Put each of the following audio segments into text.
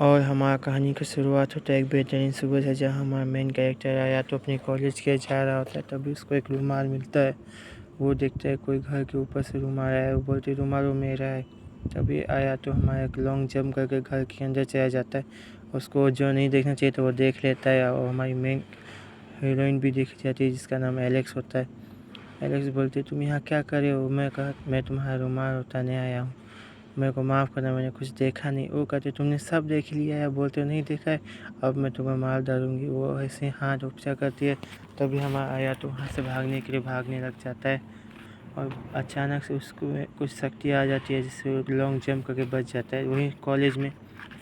और हमारा कहानी की शुरुआत होता है एक बेहतरीन सुबह से, जहाँ हमारा मेन कैरेक्टर आया तो अपने कॉलेज के जा रहा होता है। तभी उसको एक रुमाल मिलता है। वो देखता है कोई घर के ऊपर से रुमाल आया है। वो बोलते रुमाल वो मेरा है। तभी आया तो हमारा एक लॉन्ग जंप करके घर के अंदर चला जाता है। उसको जो नहीं देखना चाहिए तो वो देख लेता है, और हमारी मेन हीरोइन भी दिख जाती है जिसका नाम एलेक्स होता है। एलेक्स बोलती तुम यहाँ क्या कर रहे हो? मैं कहा मैं तुम्हारा रुमाल उतारने आया हूँ, मेरे को माफ़ करना, मैंने कुछ देखा नहीं। वो कहते तुमने सब देख लिया है, बोलते नहीं देखा है, अब मैं तुम्हें मार डालूंगी। वो ऐसे हाथ ऊंचा करती है। तभी हमारा आया तो वहाँ से भागने के लिए भागने लग जाता है, और अचानक से उसको कुछ शक्ति आ जाती है जिससे वो लॉन्ग जंप करके बच जाता है। वहीं कॉलेज में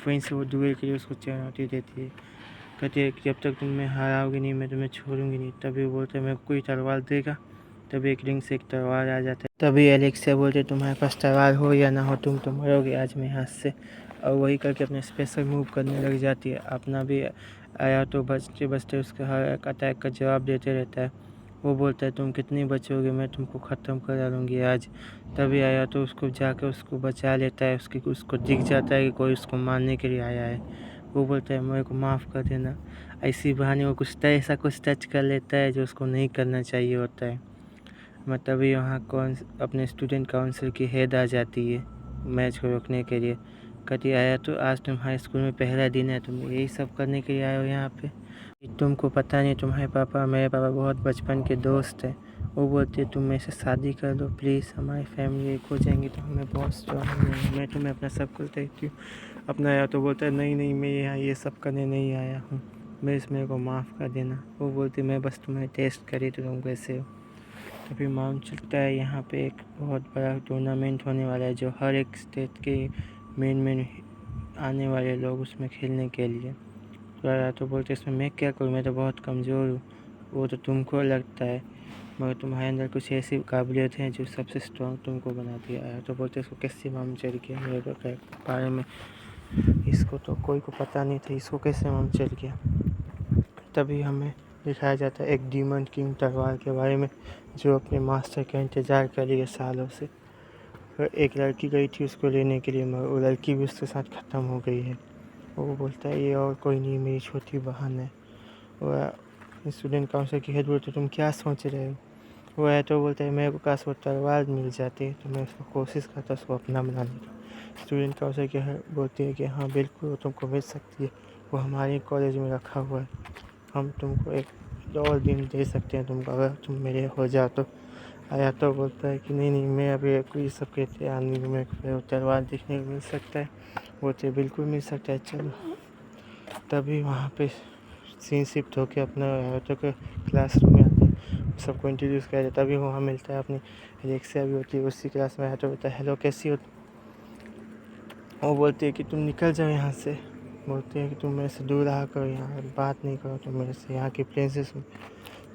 फ्रेंड से वो डुएल के लिए उसको चुनौती देती है। कहती है कि जब तक तुम मैं हराओगी नहीं मैं तुम्हें छोड़ूंगी नहीं। तभी वो बोलते मैं कोई तलवार देगा। तभी एक रिंग से एक तलवार आ जाता है। तभी एलेक्स से बोलते तुम्हारे पास तलवार हो या ना हो, तुम तो मरोगे आज मेरे हाथ से। और वही करके अपने स्पेशल मूव करने लग जाती है। अपना भी आया तो बचते बचते उसके हर एक अटैक का जवाब देते रहता है। वो बोलता है तुम कितनी बचोगे, मैं तुमको ख़त्म कर डालूंगी आज। तभी आया तो उसको जाकर उसको बचा लेता है। उसको दिख जाता है कि कोई उसको मारने के लिए आया है। वो बोलता है मेरे को माफ़ कर देना। ऐसी बहाने वो कुछ ऐसा कुछ टच कर लेता है जो उसको नहीं करना चाहिए होता है। मैं तभी वहाँ कौन अपने स्टूडेंट काउंसिल की हेड आ जाती है मैच को रोकने के लिए। कहती आया तो आज तुम्हारे स्कूल में पहला दिन है, तुम यही सब करने के लिए आए हो यहाँ पे? तुमको पता नहीं तुम्हारे पापा मेरे पापा बहुत बचपन के दोस्त हैं। वो बोलते तुम मेरे से शादी कर दो प्लीज़, हमारी फैमिली एक हो जाएंगी तो हमें बहुत स्ट्रॉन्ग मिलेंगे, मैं तुम्हें अपना सब कुछ देती हूँ। अपना आया तो बोलता है नहीं नहीं, मैं यहाँ ये सब करने नहीं आया हूँ, मेरे को माफ़ कर देना। वो बोलती मैं बस तुम्हें टेस्ट करी तो तुम कैसे हो। तभी मालूम चलता है यहाँ पे एक बहुत बड़ा टूर्नामेंट होने वाला है, जो हर एक स्टेट के मेन आने वाले लोग उसमें खेलने के लिए। तो बोलते इसमें मैं क्या करूँ, मैं तो बहुत कमज़ोर हूँ। वो तो तुमको लगता है, मगर तुम्हारे अंदर कुछ ऐसी काबिलियत है जो सबसे स्ट्रॉन्ग तुमको बनाती है। तो बोलते इसको कैसे मालूम चल गया मेरे बारे में? इसको तो कोई को पता नहीं था, इसको कैसे मालूम चल गया? तभी हमें दिखाया जाता है एक डीमन किंग तलवार के बारे में, जो अपने मास्टर का इंतज़ार कर रही है सालों से। और एक लड़की गई थी उसको लेने के लिए, मगर वो लड़की भी उसके साथ ख़त्म हो गई है। वो बोलता है ये और कोई नहीं, मेरी छोटी बहन है। वह स्टूडेंट काउंसिल की हेड बोलते तुम क्या सोच रहे हो? वो है तो बोलता है मेरे को काश वो तलवार मिल जाती तो मैं उसको कोशिश करता उसको अपना बनाने की। स्टूडेंट काउंसिल की हेड बोलती है कि हाँ बिल्कुल वो तुमको मिल सकती है, वो हमारे कॉलेज में रखा हुआ है, हम तुमको एक और दिन दे सकते हैं तुमको, अगर तुम मेरे हो जाओ तो। आया तो बोलता है कि नहीं नहीं, मैं अभी कोई सब के तैयार नहीं हूँ, मेरे को तलवार देखने को मिल सकता है। बोलते बिल्कुल मिल सकता है, चलो। तभी वहाँ पे सीन शिफ्ट होकर अपना आयतो के क्लासरूम में आते हैं, सबको इंट्रोड्यूस किया जाता है। तभी वहाँ मिलता है अपनी एलेक्सिया भी होती है उसी क्लास में। आया तो बोलता है हेलो कैसी हो? वो बोलती है कि तुम निकल जाओ यहाँ से। बोलते हैं कि तुम मेरे से दूर रहा करो, यहाँ बात नहीं करो तुम मेरे से, यहाँ की प्रिंसेस हूँ।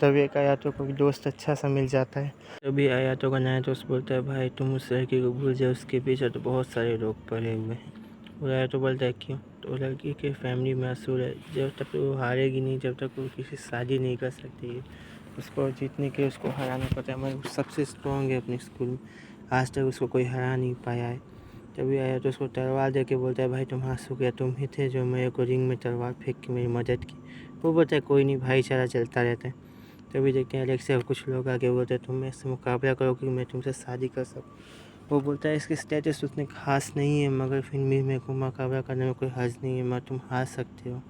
तभी एक आयातो को दोस्त अच्छा सा मिल जाता है। तभी आयातो का नया दोस्त बोलता है भाई तुम उस लड़की को भूल जाओ, उसके पीछे तो बहुत सारे लोग पड़े हुए हैं। वो आयातो बोलता है क्यों? तो लड़की के फैमिली में असूल है, जब तक वो हारेगी नहीं, जब तक वो किसी शादी नहीं कर सकती है, उसको जीतने के उसको हराना पड़ता है। मैं सबसे स्ट्रॉन्ग है अपने स्कूल में, आज तक उसको कोई हरा नहीं पाया है। तभी आया तो उसको तलवार दे के बोलता है भाई तुम हाथ सो गया, तुम ही थे जो मेरे को रिंग में तलवार फेंक के मेरी मदद की। वो बोलता है कोई नहीं, भाईचारा चलता रहता है। तभी देखते हैं एलेक्स से कुछ लोग आगे बोलते हैं तुम मेरे से मुकाबला करो कि मैं तुमसे शादी कर सकूँ। वो बोलता है इसकी स्टेटस उतनी खास नहीं है, मगर फिर भी मेरे को मुकाबला करने में कोई हर्ज नहीं है, मगर तुम हार सकते हो।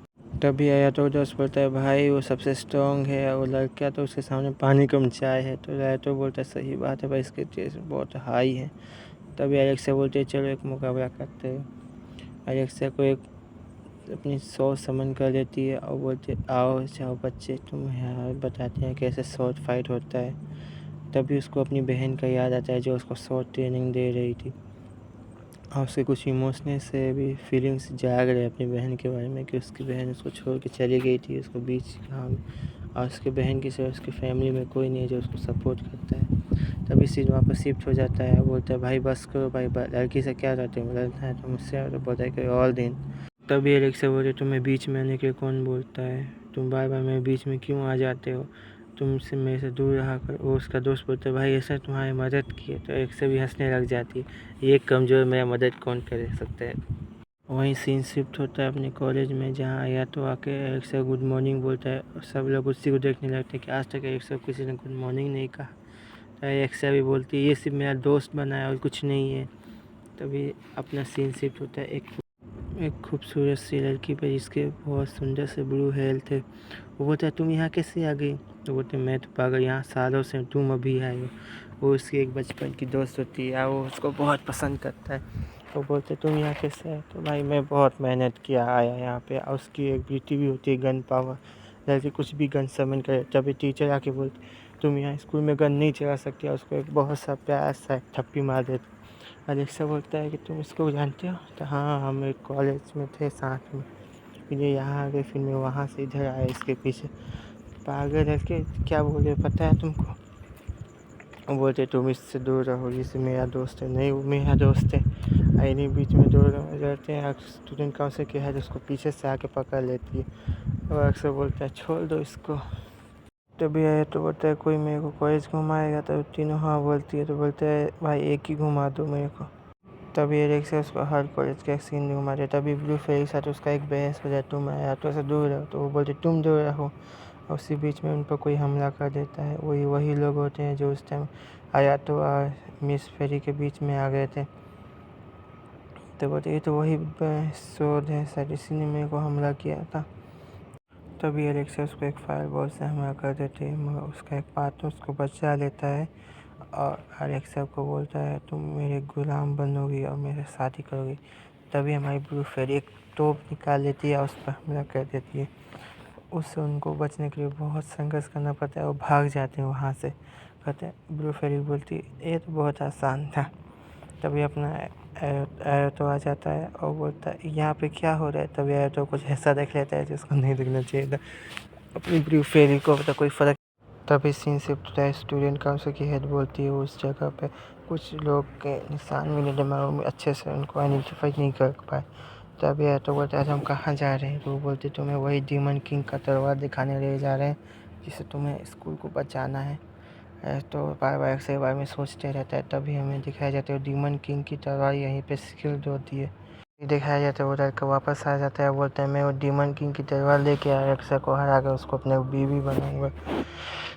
तभी आया तो दोस्त बोलता है भाई वो सबसे स्ट्रॉन्ग है, वो लड़का तो उसके सामने पानी कम चाय है। तो आया तो बोलता है सही बात है भाई, इसके टेस्ट बहुत हाई है। तभी एलेक्सा बोलते हैं चलो एक मुकाबला करते हो। एलेक्सा को एक अपनी सोच समन कर लेती है और बोलते आओ जाओ बच्चे तुम यहाँ बताते हैं कैसे शॉर्ट फाइट होता है। तभी उसको अपनी बहन का याद आता है जो उसको शॉर्ट ट्रेनिंग दे रही थी, और उसके कुछ इमोशनल से भी फीलिंग्स जाग रहे अपनी बहन के बारे में कि उसकी बहन उसको छोड़ के चली गई थी उसको बीच गाँव में, और उसके बहन की सिवा उसकी फैमिली में कोई नहीं है जो उसको सपोर्ट करता है। तभी सीन वहाँ पर शिफ्ट हो जाता है। बोलता है भाई बस करो भाई, लड़की से क्या करते हो, लड़ना है तो मुझसे, तो बोलता है कि और दिन। तभी एलेक्स से बोलते तुम्हें बीच में आने के कौन बोलता है, तुम बार बार मेरे बीच में क्यों आ जाते हो, तुमसे मेरे से दूर रहा कर। वो उसका दोस्त बोलता है भाई ऐसा तुम्हारी मदद की है। तो एलेक्स से भी हंसने लग जाती है, ये कमज़ोर मेरा मदद कौन कर सकता है। वहीं सीन शिफ्ट होता है अपने कॉलेज में, जहाँ आयातो आके एरिक से गुड मॉर्निंग बोलता है और सब लोग उसी को देखने लगते हैं कि आज तक एरिक से किसी ने गुड मॉर्निंग नहीं कहा। तो एरिक से भी बोलती है ये सिर्फ मेरा दोस्त बना है और कुछ नहीं है। तभी अपना सीन शिफ्ट होता है एक खूबसूरत सी लड़की पर जिसके बहुत सुंदर से ब्लू हेयर थे। वो बोलता है तुम यहाँ कैसे आ गई? तो बोलते मैं तो पागल यहाँ सालों से हूँ, तुम अभी आए हो। वो उसकी एक बचपन की दोस्त होती है, वो उसको बहुत पसंद करता है। वो बोलते तुम यहाँ कैसे आए? तो भाई मैं बहुत मेहनत किया आया यहाँ पे। और उसकी एक बेटी भी होती है गन पावर, जैसे कुछ भी गन समन करे। तभी टीचर आके बोलते तुम यहाँ स्कूल में गन नहीं चला सकती। और उसको एक बहुत सा प्यार सा थप्पी मार देते। अलेक्सा बोलता है कि तुम इसको जानते हो? तो हाँ, हम एक कॉलेज में थे साथ में, फिर ये यहाँ आ गए, फिर मैं वहाँ से इधर आया इसके पीछे। पागल है कि क्या बोले पता है तुमको? वो बोलते तुम इससे दूर रहो, इससे मेरा दोस्त है। नहीं वो मेरा दोस्त है। इन्हीं बीच में दो रहते हैं। स्टूडेंट काउंसिल की है उसको पीछे से आके पकड़ लेती है और अक्सर बोलता है छोड़ दो इसको। तभी आया तो बोलता है कोई मेरे को कॉलेज घुमाएगा? तो तीनों हाँ बोलती है। तो बोलता है भाई एक ही घुमा दो मेरे को। तभी एरिक से उसको हर कॉलेज का एक सीन घुमा दे। तभी ब्लू फेरी साथ उसका एक बहस हो जाए, तुम आया तो ऐसे दूर रहो। तो वो बोलते तुम दूर रहो। और उसी बीच में उन पर कोई हमला कर देता है। वही लोग होते हैं जो उस टाइम आया तो मिस फेरी के बीच में आ गए थे। तो बोलते ये तो वही शोध है, शायद इसी ने मेरे को हमला किया था। तभी एलेक्सा उसको एक फायर बॉल से हमला कर देती है, मगर उसका एक पार्टनर उसको बचा लेता है और एलेक्सा को बोलता है तुम मेरे गुलाम बनोगी और मेरे शादी करोगी। तभी हमारी ब्लू फेरी एक तोप निकाल लेती है और उस पर हमला कर देती है। उससे उनको बचने के लिए बहुत संघर्ष करना पड़ता है और भाग जाते हैं वहाँ से। कहते हैं ब्लू फेरी बोलती है ये तो बहुत आसान था। तभी अपना एरोतो आ जाता है और बोलता है यहाँ पे क्या हो रहा है? तभी एरोतो कुछ ऐसा देख लेता है जिसको नहीं देखना चाहिए था। अपनी ब्लू फेरी को तो कोई फर्क। तभी सीन शिफ्ट होता है, स्टूडेंट काउंसिल की हेड बोलती है उस जगह पे कुछ लोग के निशान मिले दिमाग में, अच्छे से उनको आइडेंटिफाई नहीं कर पाए। तभी एरोतो बोलता है हम कहाँ जा रहे हैं? तो वो बोलते तुम्हें वही डीमन किंग का तलवार दिखाने ले जा रहे हैं जिससे तुम्हें स्कूल को बचाना है। तो बार बार से बारे में सोचते रहता है। तभी हमें दिखाया जाता है डीमन किंग की तलवार यहीं पे स्किल्ड होती है। दिखाया जाता है वो लड़का वापस आ जाता है, बोलता है मैं वो डीमन किंग की तलवार लेके आया, अक्सर को हरा कर उसको अपने बीवी बनाऊंगा।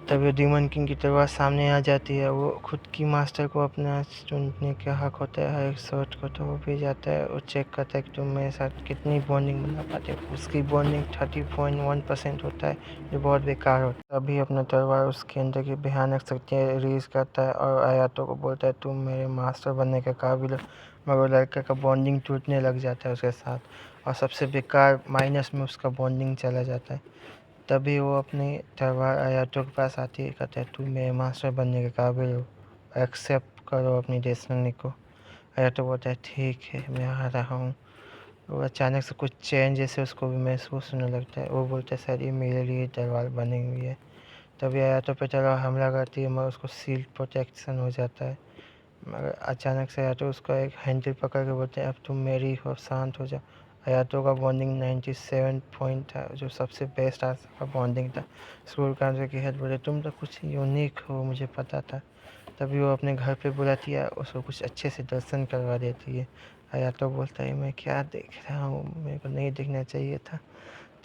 तभी वो डीमन किंग की तलवार सामने आ जाती है। वो खुद की मास्टर को अपना चुनने का हक होता है हर एक शॉट को। तो वो भी जाता है और चेक करता है कि तुम मेरे साथ कितनी बॉन्डिंग बना पाते हो। उसकी बॉन्डिंग 30.1% होता है, जो बहुत बेकार होता है। तभी अपना तलवार उसके अंदर की भयानक शक्तियाँ रिलीज करता है और आयातो को बोलता है तुम मेरे मास्टर बनने के काबिल हो। मगर वो लड़का का बॉन्डिंग टूटने लग जाता है उसके साथ, और सबसे बेकार माइनस में उसका बॉन्डिंग चला जाता है। तभी वो अपनी तलवार आयातो के पास आती है, कहता है तुम मेरे मास्टर बनने के काबिल हो, एक्सेप्ट करो अपनी डेस्टिनी को। आयातो बोलता है ठीक है मैं आ रहा हूँ। वो अचानक से कुछ चैन जैसे उसको भी महसूस होने लगता है। वो बोलता है सर ये मेरे लिए तलवार बनी हुई है। तभी आयातो पे तलवार हमला करती है मगर उसको सील्ड प्रोटेक्शन हो जाता है। मगर अचानक से आयातो उसका एक हैंडल पकड़ के बोलते हैं अब तुम मेरी हो, शांत हो जाओ। आयातो का बॉन्डिंग 97 पॉइंट था, जो सबसे बेस्ट का बॉन्डिंग था। स्कूल काउंसिल की हेड बोले तुम तो कुछ यूनिक हो, मुझे पता था। तभी वो अपने घर पे बुलाती है, उसको कुछ अच्छे से दर्शन करवा देती है। आयातो बोलता है मैं क्या देख रहा हूँ, मेरे को नहीं देखना चाहिए था।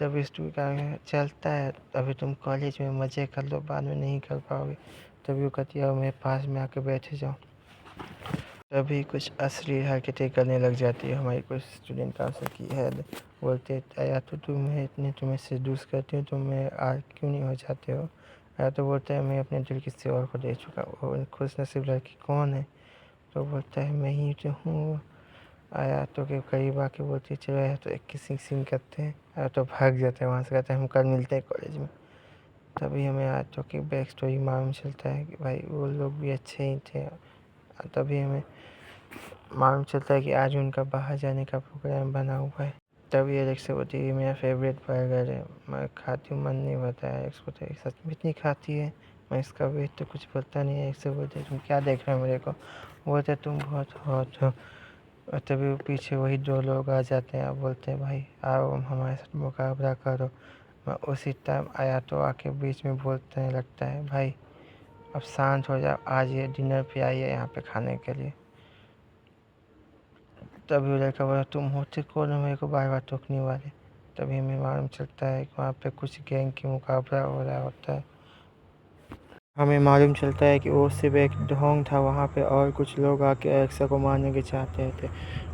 तभी स्कूल का चलता है, अभी तुम कॉलेज में मज़े कर लो, बाद में नहीं कर पाओगे। तभी वो कहती है मेरे पास में आके बैठे जाओ। तभी कुछ असली हरकतें करने लग जाती है हमारी कुछ स्टूडेंट काउंसिल की हेड। बोलते या तो तुम्हें सेड्यूस करती हूँ, तुम मैं क्यों नहीं हो जाते हो? या तो बोलता है मैं अपने दिल किसी और को दे चुका हूँ। खुश नसीब लड़की कौन है? तो बोलता है मैं ही तो हूँ। आया तो के करीब आके बोलती है चलो यार तो एक किसिंग सीन करते हैं। आया तो भाग जाता है वहाँ से, कहता है हम कल मिलते हैं कॉलेज में। तभी हमें आया तो की बैक स्टोरी मालूम चलता है कि भाई वो लोग भी अच्छे ही थे। तभी हमें मालूम चलता है कि आज उनका बाहर जाने का प्रोग्राम बना हुआ है। तभी एलेक्स से बोलती है मेरा फेवरेट बर्गर है, मैं खाती हूँ, मन नहीं होता है। एलेक्स बोलता है सच में इतनी खाती है? मैं इसका वेट तो कुछ बोलता नहीं है। एलेक्स से बोलते है तुम क्या देख रहे हो मेरे को? बोलते तुम बहुत हॉट हो। और तभी वो पीछे वही दो लोग आ जाते हैं और बोलते हैं भाई आओ हमारे साथ मुकाबला करो। मैं उसी टाइम आया तो आके बीच में बोलते लगता है भाई अब शांत हो जाओ, आज ये डिनर पे आइए यहाँ पे खाने के लिए। तभी वो लड़का बोला तुम होते कौन हो मेरे को बार बार टोकने वाले। तभी हमें मालूम चलता है कि वहाँ पे कुछ गैंग की मुकाबला हो रहा होता है। हमें मालूम चलता है कि वो सिर्फ एक ढोंग था वहाँ पे और कुछ लोग आके एलेक्सा को मारने के चाहते थे,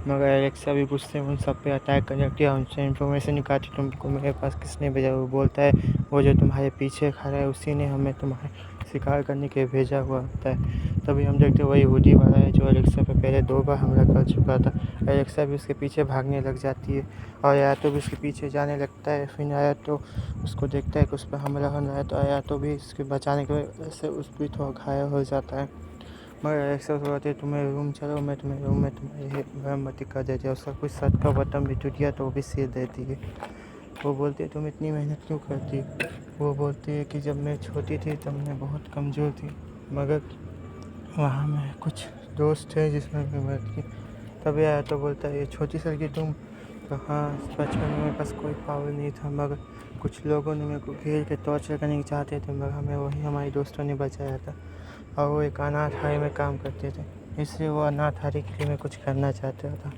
मगर एलेक्सा भी गुस्से में उन सब पे अटैक करने लगती है। उनसे इन्फॉर्मेशन निकालती तुमको मेरे पास किसने भेजा। वो बोलता है वो जो तुम्हारे पीछे खड़ा है उसी ने हमें तुम्हारे शिकार करने के लिए भेजा हुआ होता है। तभी हम देखते वही हुडी वाला है जो एलेक्सा पे पहले 2 बार हमला कर चुका था। एलेक्सा भी उसके पीछे भागने लग जाती है और या तो भी उसके पीछे जाने लगता है। फिर आया तो उसको देखता है कि उस पर हमला होना है तो आया तो भी इसके बचाने की वजह से उस पर थोड़ा घायल हो जाता है। मगर एलेक्सा उसको कहती है तुम्हें रूम चलो मैं तुम्हें रूम में तुम्हारी मरम्मती कर देती है। उसका कुछ शर्ट का बटन भी टूट गया तो वो भी सिल देती है। वो बोलती है तुम इतनी मेहनत क्यों करती। वो बोलती है कि जब मैं छोटी थी तब मैं बहुत कमज़ोर थी, मगर वहाँ में कुछ दोस्त थे जिसमें मैं मदद की। तभी आया तो बोलता है ये छोटी सी लड़की तुम। तो हाँ, बचपन में मेरे पास कोई पावर नहीं था, मगर कुछ लोगों ने मेरे को घेर के टॉर्चर करने की चाहते थे, मगर हमें वही हमारे दोस्तों ने बचाया था। और वो एक अनाथालय में काम करते थे, इसलिए वो अनाथालय के लिए मैं कुछ करना चाहता था।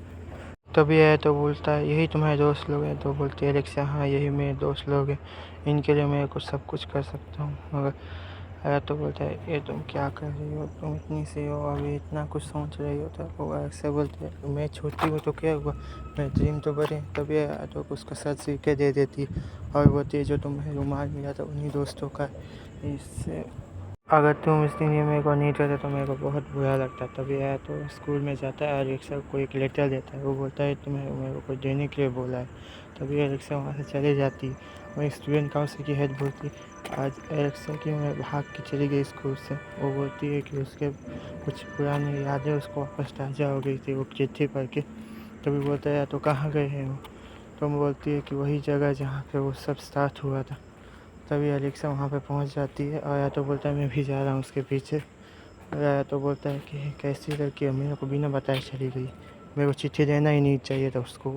तभी आया तो बोलता है यही तुम्हारे दोस्त लोग हैं। तो बोलती है एलेक्सा हाँ यही मेरे दोस्त लोग हैं, इनके लिए मैं कुछ सब कुछ कर सकता हूँ। मगर आया तो बोलता है ये तुम क्या कर रही हो, तुम इतनी सी हो अभी इतना कुछ सोच रही हो। तो वो एलेक्सा बोलते है मैं छोटी हूँ तो क्या हुआ, मेरे ड्रीम तो बड़े। तभी आया तो उसका सर सीख के दे देती और बोलती है जो तुम्हें रुमाल मिला था उन्हीं दोस्तों का, इससे अगर तुम इस दुनिया में मेरे को नहीं चाहते तो मेरे को बहुत बुरा लगता है। तभी आया तो स्कूल में जाता है और एलेक्सा को एक लेटर देता है। वो बोलता है तुम्हें मेरे को देने के लिए बोला है। तभी एलेक्सा वहाँ से चले जाती है। वहीं स्टूडेंट काउंसिल की हेड बोलती आज एलेक्सा की मैं भाग के चली गई स्कूल से। वो बोलती है कि उसके कुछ पुरानी यादें उसको वापस ताज़ा हो गई थी वो चिट्ठी पढ़ के। तभी बोलता है तो कहाँ गए हैं वो। तो वो बोलती है कि वही जगह जहाँ पे वो सब स्टार्ट हुआ था। तभी एलेक्सा वहाँ पे पहुँच जाती है और या तो बोलता है मैं भी जा रहा हूँ उसके पीछे। और या तो बोलता है कि कैसी लड़की है, मेरे को बिना बताए चली गई, मेरे को चिट्ठी देना ही नहीं चाहिए था उसको।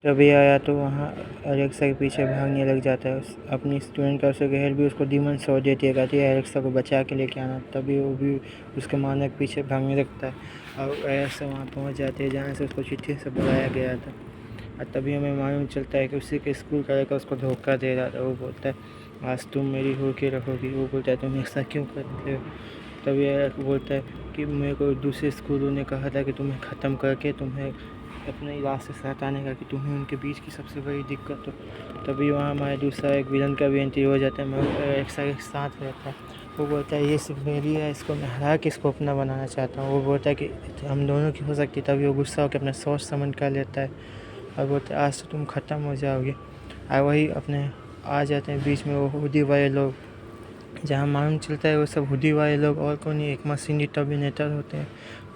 तभी आया तो वहाँ एलेक्सा के पीछे भागने लग जाता है। अपनी स्टूडेंट का उसके हेल्प भी उसको डीमन सौ देती है, कहती है एलेक्सा को बचा के लेके आना। तभी वो भी उसके मारने के पीछे भागने लगता है और एलेक्सा वहाँ पहुँच जाती है जहाँ से उसको चिट्ठी से बुलाया गया था। और तभी हमें मालूम चलता है कि उसी के स्कूल का लड़का उसको धोखा दे रहा था। वो बोलता है आज तुम मेरी हो के रखोगी। वो बोलता है तुम ऐसा क्यों करते हो। तभी वो बोलता है कि मेरे को दूसरे स्कूलों ने कहा था कि तुम्हें ख़त्म करके तुम्हें अपने रास्ते से हटाने का, कि तुम्हें उनके बीच की सबसे बड़ी दिक्कत हो। तभी वहाँ हमारे दूसरा एक विलन का भी एंट्री हो जाता है, मगर एलेक्सा के साथ रहता है। वो बोलता है ये सिर्फ मेरी है, इसको मैं हरा के इसको अपना बनाना चाहता हूँ। वो बोलता है कि हम दोनों की हो सकती। तभी वो गुस्सा होकर अपना सोच समझ कर लेता है और बोलते आज तो तुम ख़त्म हो जाओगे। और वही अपने आ जाते हैं बीच में वो हुडी वाले लोग, जहाँ मालूम चलता है वो सब हुडी वाले लोग और कौन नहीं एक मशीनी टर्मिनेटर होते हैं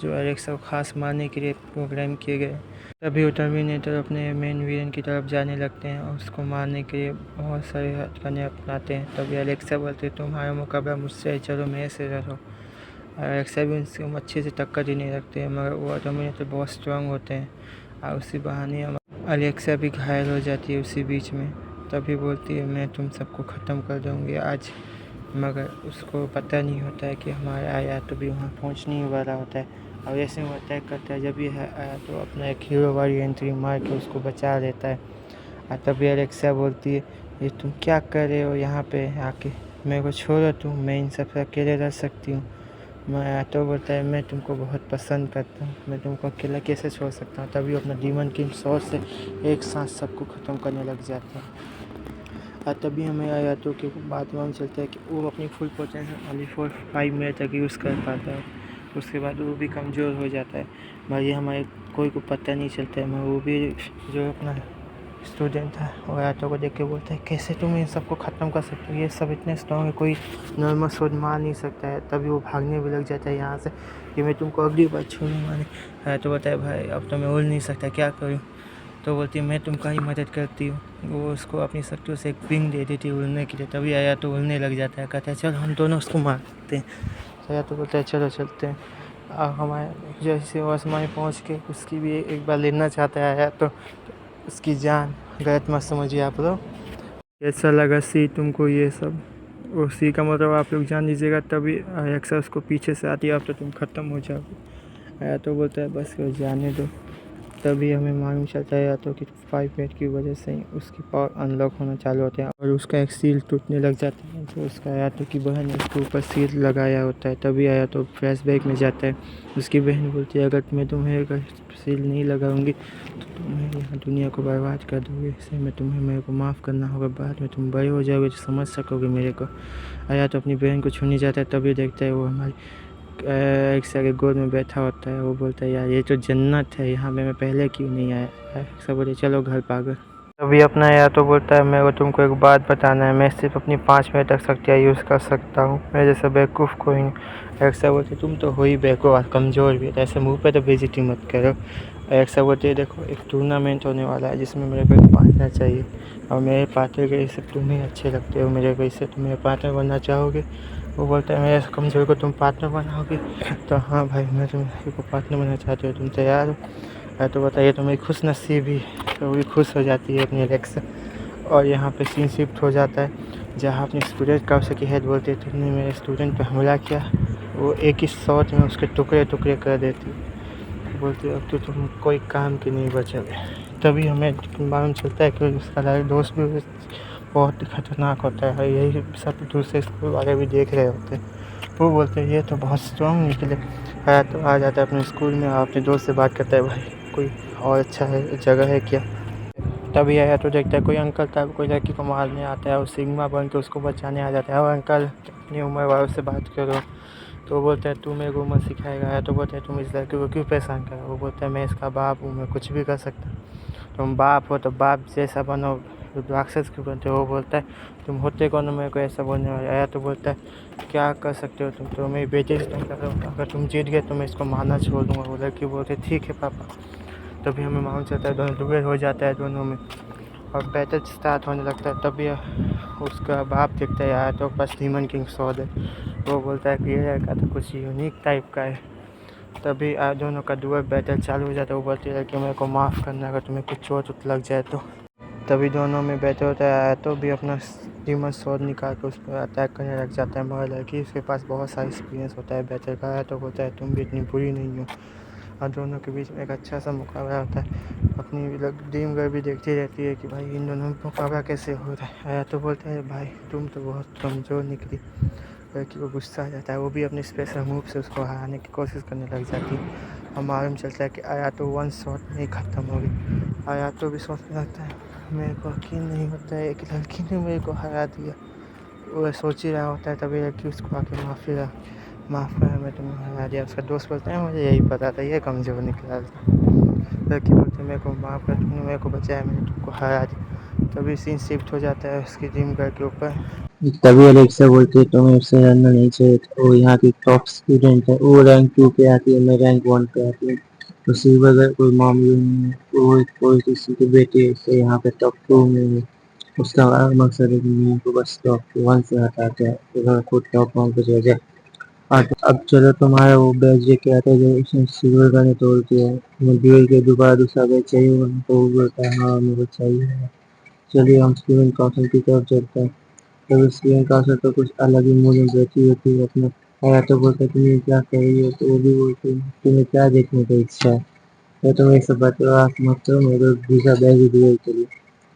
जो एलेक्सा को खास मारने के लिए प्रोग्राम किए गए। तभी वो टर्मिनेटर अपने मेन विलेन की तरफ जाने लगते हैं और उसको मारने के लिए बहुत सारे हथकंडे अपनाते हैं। तभी एलेक्सा बोलते हैं तुम्हारा मुकाबला मुझसे है, चलो मेरे से लड़ो। और एलेक्सा भी उनसे अच्छे से टक्कर देने लगते हैं, मगर वो टर्मिनेटर बहुत स्ट्रांग होते हैं और उसी बहाने एलेक्सा भी घायल हो जाती है उसी बीच में। तभी बोलती है मैं तुम सबको ख़त्म कर दूँगी आज, मगर उसको पता नहीं होता है कि हमारा आया तो भी वहाँ पहुँचने ही वाला होता है। और ऐसे वो अटैक करता है, जब ये आया तो अपना एक हीरो वाली एंट्री मार के उसको बचा लेता है। और तभी एलेक्सा बोलती है ये तुम क्या कर रहे हो यहाँ पे आके, मेरे को छोड़ो तुम, मैं इन सबसे अकेले रह सकती हूँ। मैं तो बोलता है मैं तुमको बहुत पसंद करता हूँ, मैं तुमको अकेला कैसे छोड़ सकता हूँ। तभी अपना डीमन किंग सॉर्ड से एक साथ सबको ख़त्म करने लग जाता है। और तभी हमें आया तो कि बात मालूम चलता है कि वो अपनी फुल पोटेंशियल ओनली 4-5 मिनट तक यूज़ कर पाता है, उसके बाद वो भी कमज़ोर हो जाता है। मगर ये हमारे कोई को पता नहीं चलता है। मगर वो भी जो अपना स्टूडेंट था वो आयतों को देख के बोलता है कैसे तुम इन सबको ख़त्म कर सकते हो, ये सब इतने स्ट्रॉन्ग है, कोई नॉर्मल सोच मार नहीं सकता है। तभी वो भागने भी लग जाता है यहाँ से कि मैं तुमको अगली बार छोड़ूंगा नहीं। तो बताया भाई अब तो मैं उड़ नहीं सकता, क्या करूँ। तो बोलती है मैं तुमका ही मदद करती हूँ। वो उसको अपनी शक्तियों से एक विंग दे देती है उड़ने के लिए। तभी आया तो उड़ने लग जाता है, कहता है चल हम दोनों उसको मार सकते हैं। तो आया तो बोलता है चलो चलते हैं। हमारे जैसे वो आसमान में पहुँच के उसकी भी एक बार लेना चाहता है आया तो उसकी जान, गलत मत समझिए आप लोग। कैसा लगा सी तुमको ये सब, और सी का मतलब आप लोग जान लीजिएगा। तभी अक्सर उसको पीछे से आती है अब तो तुम ख़त्म हो जाओगे। आया तो बोलता है बस वो जाने दो। तभी हमें मालूम चलता है या तो कि 5 मिनट की वजह से ही उसकी पावर अनलॉक होना चालू होता है और उसका एक सील टूटने लग जाता है। तो उसका या तो कि बहन ने उसके ऊपर सील लगाया होता है, तभी आया तो फ्लैशबैक में जाता है। उसकी बहन बोलती है अगर मैं तुम्हें अगर सील नहीं लगाऊंगी तो तुम्हें यहाँ दुनिया को बर्बाद कर दोगे, इसलिए मैं तुम्हें मेरे को माफ़ करना होगा, बाद में तुम बड़े हो जाओगे तो समझ सकोगे मेरे को। आया तो अपनी बहन को छूने जाता है, तभी देखता है वो हमारी एक सारे गोद में बैठा होता है। वो बोलता है यार ये तो जन्नत है, यहाँ पे मैं पहले क्यों नहीं आया। सब बोले चलो घर पागल। तभी अपना या तो बोलता है मेरे को तुमको एक बात बताना है, मैं सिर्फ अपनी 5 मिनट तक शक्तियाँ यूज़ कर सकता हूँ, मेरे जैसा बेवकूफ़ कोई नहीं। ऐसा बोलते तुम तो हो ही बेवकूफ़ और कमज़ोर भी, ऐसे मुँह पे तो बेइज्जती मत करो। ऐसा बोलते देखो एक टूर्नामेंट होने वाला है जिसमें मेरे को एक पार्टनर चाहिए और मेरे पार्टनर के सिर्फ तुम ही अच्छे लगते हो मेरे को, इससे तुम मेरे पार्टनर बनना चाहोगे। वो बोलता है मेरे कमज़ोर को तुम पार्टनर बनाओगे। तो हाँ भाई मैं तुम्हें पार्टनर बनना चाहती हूँ, तुम तैयार हो। तो बताइए तो मेरी खुश नसीबी, तो भी खुश हो जाती है अपनी रेक्स। और यहाँ पे सीन शिफ्ट हो जाता है जहाँ अपने स्टूडेंट का उसकी हेड बोलती है तुमने मेरे स्टूडेंट पे हमला किया। वो एक ही शॉट में उसके टुकड़े टुकड़े कर देती है। बोलती है अब तो तुम कोई काम की नहीं बचोगे। तभी हमें मालूम चलता है कि उसका दोस्त भी बहुत खतरनाक होता है, यही सब दूसरे स्कूल वाले भी देख रहे होते हैं। वो बोलते हैं ये तो बहुत स्ट्रॉन्ग निकले। तो आ जाता है अपने स्कूल में और अपने दोस्त से बात करता है भाई कोई और अच्छा है जगह है क्या। तभी आया तो देखता है कोई अंकल था कोई लड़की को मारने आता है और सिग्मा बन के उसको बचाने आ जाता है। और अंकल अपनी उम्र वालों से बात करो। तो वो बोलता है तू मेरे को उम्र सिखाएगा। या तो बोलता है तुम इस लड़के को क्यों परेशान कर। वो बोलता है मैं इसका बाप हूँ, मैं कुछ भी कर सकता। तुम बाप हो तो बाप जैसा बनो, राक्षस क्यों बनते हो। वो बोलता है तुम होते कौन हो मेरे को ऐसा बोलने वाले। आया तो बोलता है क्या कर सकते हो तुम, तो मेरी बेटी से तुम करो, अगर तुम जीत गए तो मैं इसको मारना छोड़ दूँगा। वो लड़की बोलते ठीक है पापा। तभी हमें मालूम चलता है दोनों दुबे हो जाता है दोनों में और बैटल स्टार्ट होने लगता है। तभी उसका बाप देखता है यार तो पास डीमन किंग सॉर्ड है। वो बोलता है कि ये लड़का तो कुछ यूनिक टाइप का है। तभी दोनों का डुअल बैटल चालू हो जाता है। वो बोलती है कि मेरे को माफ़ करना अगर तुम्हें कुछ चोट वोट लग जाए तो। तभी दोनों में बैटल होता है तो भी अपना डीमन सॉर्ड निकाल कर उस पर अटैक करने लग जाता है। मगर लड़की उसके पास बहुत सारा एक्सपीरियंस होता है बैटल का। तो बोलता है तुम भी इतनी बुरी नहीं हो। और दोनों के बीच में एक अच्छा सा मुकाबला होता है। अपनी ड्रीम गर्ल भी देखती रहती है कि भाई इन दोनों में मुकाबला कैसे हो रहा है। आया तो बोलते हैं भाई तुम तो बहुत कमज़ोर निकली। लड़की को गुस्सा आ जाता है, वो भी अपने स्पेशल मूव से उसको हराने की कोशिश करने लग जाती है। और मालूम चलता है कि आया तो वन शॉट में ही ख़त्म हो गई। आया तो भी सोचने लगता है मेरे को यकीन नहीं होता है एक लड़की ने मेरे को हरा दिया। वो सोच ही रहा होता है तभी लड़की उसको आके माफ़ कर मैं तुम्हें हरा दिया। उसका दोस्त बोलता है मुझे यही पता था ये कमज़ोर निकला था। लड़की बोलती है मेरे को माफ़ कर तुमने मेरे को बचाया, मैंने तुमको हरा दिया। तभी सीन शिफ्ट हो जाता है उसकी ड्रीम गर्ल के ऊपर। तभी अलेक्सा बोलती है तुम्हें उससे लड़ना नहीं चाहिए था, वो यहाँ की टॉप स्टूडेंट है, वो रैंक 2 पे आती है, मैं रैंक 1 पे आती हूँ। तो सिल्वर का कोई मामला नहीं है, वो कोई किसी के बेटे से यहाँ पे टॉप 2 में है। उसका मकसद है कि मैं को बस टॉप 1 से हटा के अगर खुद टॉप 1 पे चले जाए। अब चलो तुम्हारा वो बैच जे क्या था जो उसने सिल्वर का ने तोड़ दिया है, मैं ड्यूल के दोबारा दूसरा बैच चाहिए होगा तो वो बोलता है हाँ मेरे को चाहिए। चलिए हम स्टूडेंट काउंसिल की तरफ चलते हैं। जब स्क्रीन का असर तो कुछ अलग ही मूड में बैठी होती है अपना। आया तो बोलता है तुम्हें क्या कर रही हो, तो वो भी बोलती है तुम्हें क्या देखने की इच्छा है। या तुम्हें एक सब बकवास मत करो, मेरे को दूसरा बैग ही दिया चलिए।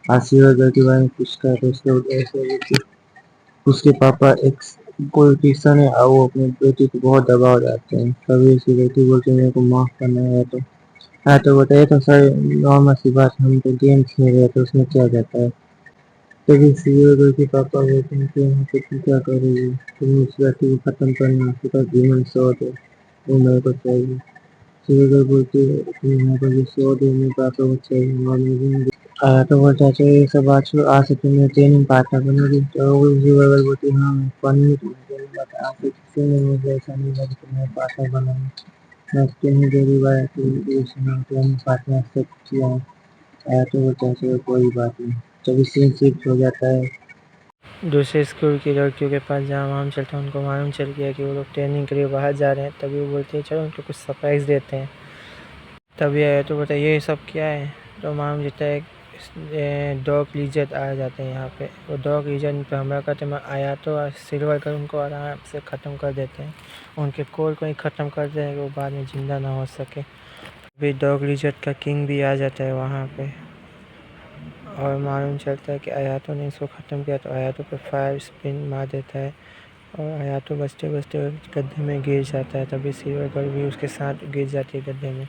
आशीर्वाद घर के बारे में पूछता है तो उसके ऐसे बोलती है, उसके पापा एक पॉलिटिशियन है और वो अपनी बेटी को बहुत दबाव डालते हैं। कभी उसकी बेटी बोलती है मेरे को माफ करना है तो। हाँ तो बताइए तो सर नॉर्मल सी बात, हम तो गेम खेल रहे हैं तो उसमें क्या जाता है। लेकिन सीईओ के पापा बोलते हैं कि यहाँ पे तू क्या कर रही है, तुम उस लड़की को खत्म करना, आपके पास ह्यूमन शॉट है, वो मेरे को चाहिए। सीईओ बोलती है कि यहाँ पर जो शॉट है मेरे पापा को चाहिए और मुझे आया तो बोलता है ये सब आज आज से तुम्हें ट्रेनिंग पार्टनर बनेगी। तो वो सीईओ बोलती है हाँ मैं बनी तुम्हें बट आज से किसी ने मुझे ऐसा नहीं लगा कि तुम्हें पार्टनर बनाऊंगी। मैं तुम्हें पहली बार ट्रेनिंग पार्टनर एक्सेप्ट किया हूँ। आया तो बोलता है चलो कोई बात नहीं। जब सीन शिफ्ट हो जाता है दूसरे स्कूल की लड़कियों के पास जहाँ मालूम चलता है उनको मालूम चल गया कि वो लोग ट्रेनिंग के लिए बाहर जा रहे हैं। तभी वो बोलते हैं चलो उनको कुछ सरप्राइज़ देते हैं। तभी आया तो बोलता है ये सब क्या है। तो मालूम चलता है डॉग लिजर्ड आ जाते हैं यहाँ पे। वो डॉग लिजर्ड पे हमला करते हैं। आया तो सिल्वर कर उनको आराम से ख़त्म कर देते हैं, उनके कोर को ही ख़त्म कर दें कि वो बाद में ज़िंदा ना हो सके। अभी डॉग लिजर्ड का किंग भी आ जाता है वहाँ पे और मालूम चलता है कि आयातो ने इसको ख़त्म किया, तो आयातो पे फायर स्पिन मार देता है और आयातो बचते बचते गड्ढे में गिर जाता है। तभी सिल्वर गर्ल भी उसके साथ गिर जाती है गड्ढे में।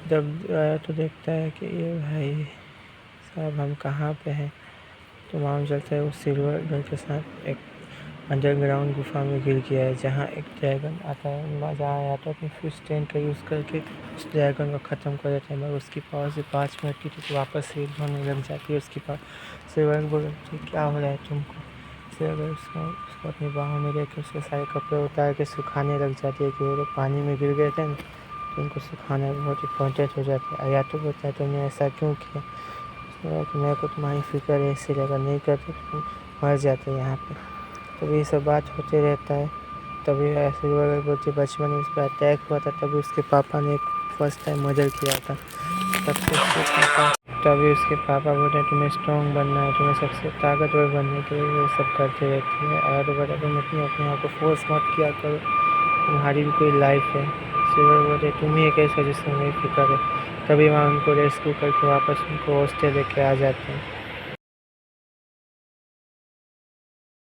जब आयातो देखता है कि ये भाई साहब हम कहाँ पे हैं, तो मालूम चलता है वो सिल्वर गर्ल के साथ एक अंडरग्राउंड गुफा में गिर गया है, जहाँ एक ड्रैगन आता है, जहाँ आयातो अपनी फिश टैंक का यूज़ करके उस ड्रैगन को ख़त्म कर देता है। मगर उसकी पावर से 5 मिनट की थी, वापस से होने लग जाती है उसकी पावर। सिल्वर बोलती है क्या हो रहा है तुमको। सिल्वर उसको अपनी बाहों में लेकर उसके सारे कपड़े उतार के सुखाने लग जाती है कि वो लोग पानी में गिर गए थे ना, तो उनको सुखाना बहुत इम्पोर्टेंट हो जाता है। आयातो बोलता है तुमने ऐसा क्यों किया। कि मेरे को तुम्हारी फिक्र है, इसलिए अगर नहीं करते तो तुम मर जाते यहाँ पे। तभी ये सब बात होते रहता है। तभी सिल्वर गर्ल बोलती बचपन में उस पर अटैक हुआ था, तभी उसके पापा ने फर्स्ट टाइम मर्डर किया था। तभी उसके पापा बोलते हैं तुम्हें स्ट्रॉन्ग बनना है, तुम्हें सबसे ताकतवर बनने के लिए ये सब करते रहती है। और तो बोला तुम अपने आप को फोर्स मत किया करो, तुम्हारी भी कोई लाइफ है। सिल्वर बोलते तुम ही एक ऐसा जिसमें मेरी फिक्र है। तभी वहाँ उनको रेस्क्यू करके वापस उनको हॉस्टल लेके आ जाते हैं।